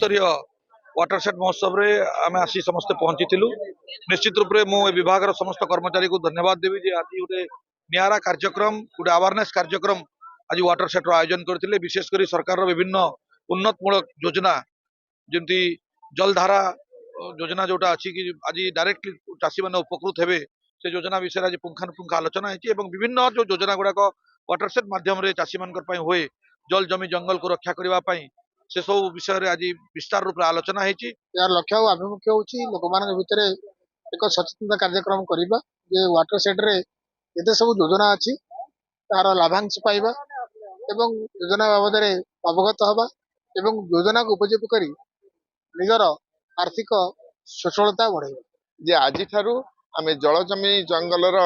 स्तरीय वाटरसेट महोत्सव रे आम आसी समस्ते पहुंची निश्चित रूप से मुझे विभाग समस्त कर्मचारी को धन्यवाद देवी जे आज गोटे निरा कार्यक्रम गोटे अवेयरनेस कार्यक्रम आज वाटरसेट आयोजन करते विशेषकर सरकार विभिन्न उन्नतमूलक योजना जमी जलधारा योजना जोटा अच्छी कि आज डायरेक्टली चाषी मैंने उपकृत हेबे से योजना विषय आज पुंखानुपुंख आलोचना होती विभिन्न जो योजना गुड़ाक वाटरसेट माध्यम चाषी मान हुए जल जमी जंगल को रक्षा करने से सब विषय रे आज विस्तार रूप से आलोचना होती यार लक्ष्य और आभिमुख्य होची लोक मान भितर एक सचेतनता कार्यक्रम करबा जे वाटर सेट रे एते सब योजना अछि तार लाभांश पाइबा एवं योजना बाबद रे अवगत हबा एवं योजना को उपयोग करी निजर आर्थिक सचलता बढ़ाइबा जे आज ठारू आमे जल जमी जंगलर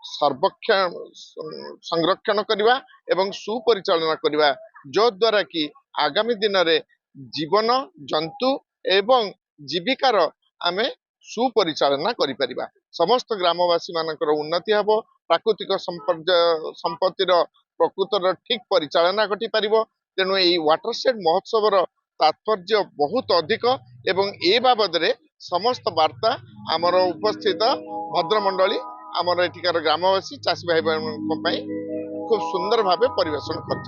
सर्वेक्षण संरक्षण करवा एवं सुपरिचालना करवा जो द्वारा कि आगामी दिन रे जीवन जंतु एवं जीविकार आमे सुपरिचालना करि परिबा समस्त ग्रामवासी मानकर उन्नति हबो प्राकृतिक संपत्तिर प्रकृतर ठीक परिचालना घटी पारिबो तेणु एई वाटरसेट महोत्सवर तात्पर्य बहुत अधिक एवं ए बाबद रे समस्त वार्ता आमर उपस्थित भद्रमंडली आमर एଠିକାର ग्रामवासी चाषी भाई खूब सुंदर भाव परिवेशन कर